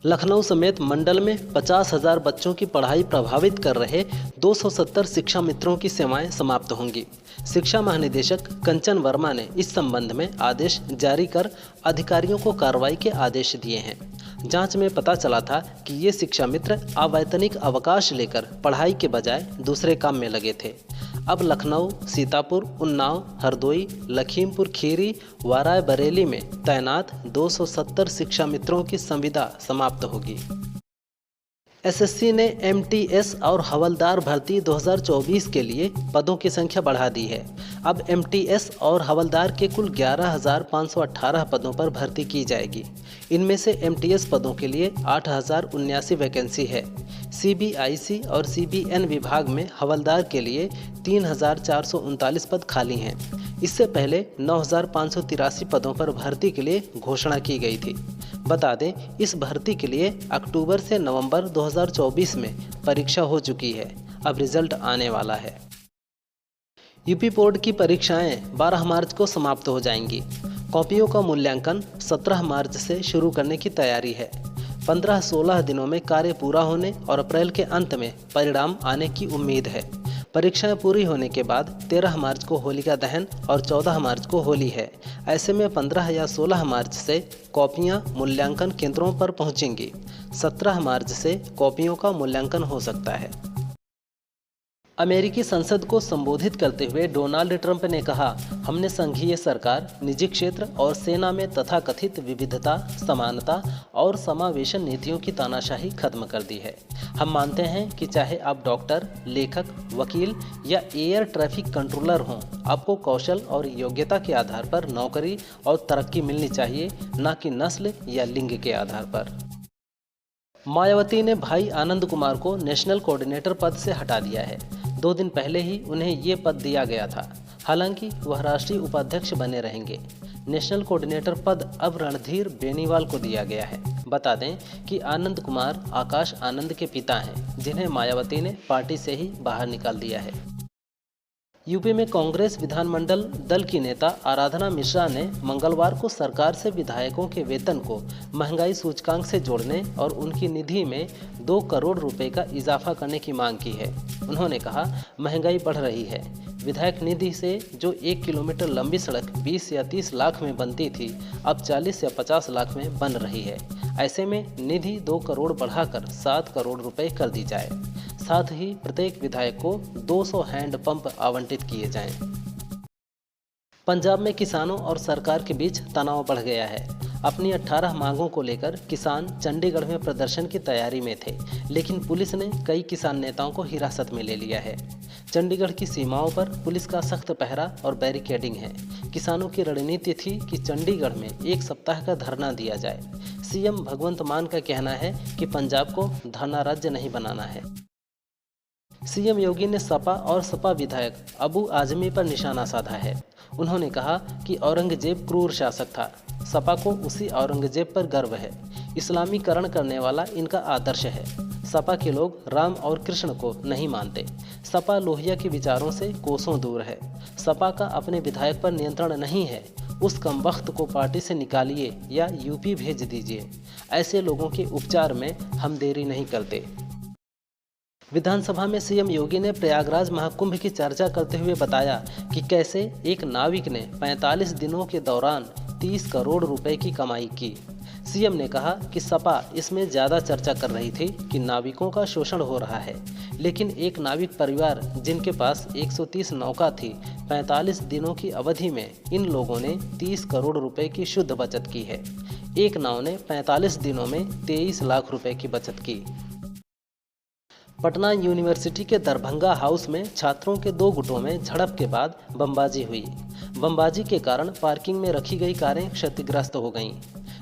लखनऊ समेत मंडल में 50,000 बच्चों की पढ़ाई प्रभावित कर रहे 270 शिक्षा मित्रों की सेवाएं समाप्त होंगी। शिक्षा महानिदेशक कंचन वर्मा ने इस संबंध में आदेश जारी कर अधिकारियों को कार्रवाई के आदेश दिए हैं। जांच में पता चला था कि ये शिक्षा मित्र अवैतनिक अवकाश लेकर पढ़ाई के बजाय दूसरे काम में लगे थे। अब लखनऊ, सीतापुर, उन्नाव, हरदोई, लखीमपुर खीरी व रायबरेली में तैनात 270 शिक्षा मित्रों की संविदा समाप्त होगी। एसएससी ने एमटीएस और हवलदार भर्ती 2024 के लिए पदों की संख्या बढ़ा दी है। अब एमटीएस और हवलदार के कुल 11,518 पदों पर भर्ती की जाएगी। इनमें से एमटीएस पदों के लिए 8,079 वैकेंसी है। सीबीआईसी और सीबीएन विभाग में हवलदार के लिए 3,439 पद खाली हैं। इससे पहले 9,583 पदों पर भर्ती के लिए घोषणा की गई थी। बता दें, इस भर्ती के लिए अक्टूबर से नवंबर 2024 में परीक्षा हो चुकी है। अब रिजल्ट आने वाला है। यूपी बोर्ड की परीक्षाएं 12 मार्च को समाप्त हो जाएंगी। कॉपियों का मूल्यांकन 17 मार्च से शुरू करने की तैयारी है। 15-16 दिनों में कार्य पूरा होने और अप्रैल के अंत में परिणाम आने की उम्मीद है। परीक्षाएं पूरी होने के बाद 13 मार्च को होलिका दहन और 14 मार्च को होली है। ऐसे में 15 या 16 मार्च से कॉपियां मूल्यांकन केंद्रों पर पहुंचेंगी। 17 मार्च से कॉपियों का मूल्यांकन हो सकता है। अमेरिकी संसद को संबोधित करते हुए डोनाल्ड ट्रंप ने कहा, हमने संघीय सरकार, निजी क्षेत्र और सेना में तथाकथित विविधता, समानता और समावेशन नीतियों की तानाशाही खत्म कर दी है। हम मानते हैं कि चाहे आप डॉक्टर, लेखक, वकील या एयर ट्रैफिक कंट्रोलर हों, आपको कौशल और योग्यता के आधार पर नौकरी और तरक्की मिलनी चाहिए, न कि नस्ल या लिंग के आधार पर। मायावती ने भाई आनंद कुमार को नेशनल कोऑर्डिनेटर पद से हटा दिया है। 2 दिन पहले ही उन्हें ये पद दिया गया था। हालांकि वह राष्ट्रीय उपाध्यक्ष बने रहेंगे। नेशनल कोऑर्डिनेटर पद अब रणधीर बेनीवाल को दिया गया है। बता दें कि आनंद कुमार आकाश आनंद के पिता हैं, जिन्हें मायावती ने पार्टी से ही बाहर निकाल दिया है। यूपी में कांग्रेस विधानमंडल दल की नेता आराधना मिश्रा ने मंगलवार को सरकार से विधायकों के वेतन को महंगाई सूचकांक से जोड़ने और उनकी निधि में 2 करोड़ रुपए का इजाफा करने की मांग की है। उन्होंने कहा, महंगाई बढ़ रही है। विधायक निधि से जो 1 किलोमीटर लंबी सड़क 20 या 30 लाख में बनती थी, अब 40 या 50 लाख में बन रही है। ऐसे में निधि 2 करोड़ बढ़ाकर 7 करोड़ रुपए कर दी जाए। साथ ही प्रत्येक विधायक को 200 हैंड पंप आवंटित किए जाएं। पंजाब में किसानों और सरकार के बीच तनाव बढ़ गया है। अपनी 18 मांगों को लेकर किसान चंडीगढ़ में प्रदर्शन की तैयारी में थे, लेकिन पुलिस ने कई किसान नेताओं को हिरासत में ले लिया है। चंडीगढ़ की सीमाओं पर पुलिस का सख्त पहरा और बैरिकेडिंग है। किसानों की रणनीति थी कि चंडीगढ़ में 1 सप्ताह का धरना दिया जाए। सीएम भगवंत मान का कहना है कि पंजाब को धरना राज्य नहीं बनाना है। सीएम योगी ने सपा और सपा विधायक अबू आजमी पर निशाना साधा है। उन्होंने कहा कि औरंगजेब क्रूर शासक था। सपा को उसी औरंगजेब पर गर्व है। इस्लामीकरण करने वाला इनका आदर्श है। सपा के लोग राम और कृष्ण को नहीं मानते। सपा लोहिया के विचारों से कोसों दूर है। सपा का अपने विधायक पर नियंत्रण नहीं है। उस कमबख्त को पार्टी से निकालिए या यूपी भेज दीजिए। ऐसे लोगों के उपचार में हम देरी नहीं करते। विधानसभा में सीएम योगी ने प्रयागराज महाकुंभ की चर्चा करते हुए बताया कि कैसे एक नाविक ने 45 दिनों के दौरान 30 करोड़ रुपए की कमाई की। सीएम ने कहा कि सपा इसमें ज़्यादा चर्चा कर रही थी कि नाविकों का शोषण हो रहा है, लेकिन एक नाविक परिवार जिनके पास 130 नौका थी, 45 दिनों की अवधि में इन लोगों ने 30 करोड़ रुपए की शुद्ध बचत की है। एक नाव ने 45 दिनों में 23 लाख रुपए की बचत की। पटना यूनिवर्सिटी के दरभंगा हाउस में छात्रों के 2 गुटों में झड़प के बाद बमबाजी हुई। बमबाजी के कारण पार्किंग में रखी गई कारें क्षतिग्रस्त हो गईं।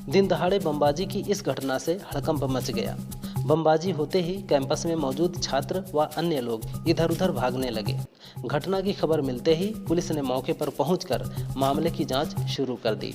दिन दहाड़े बमबाजी की इस घटना से हड़कंप मच गया। बमबाजी होते ही कैंपस में मौजूद छात्र व अन्य लोग इधर उधर भागने लगे। घटना की खबर मिलते ही पुलिस ने मौके पर पहुंचकर मामले की जांच शुरू कर दी।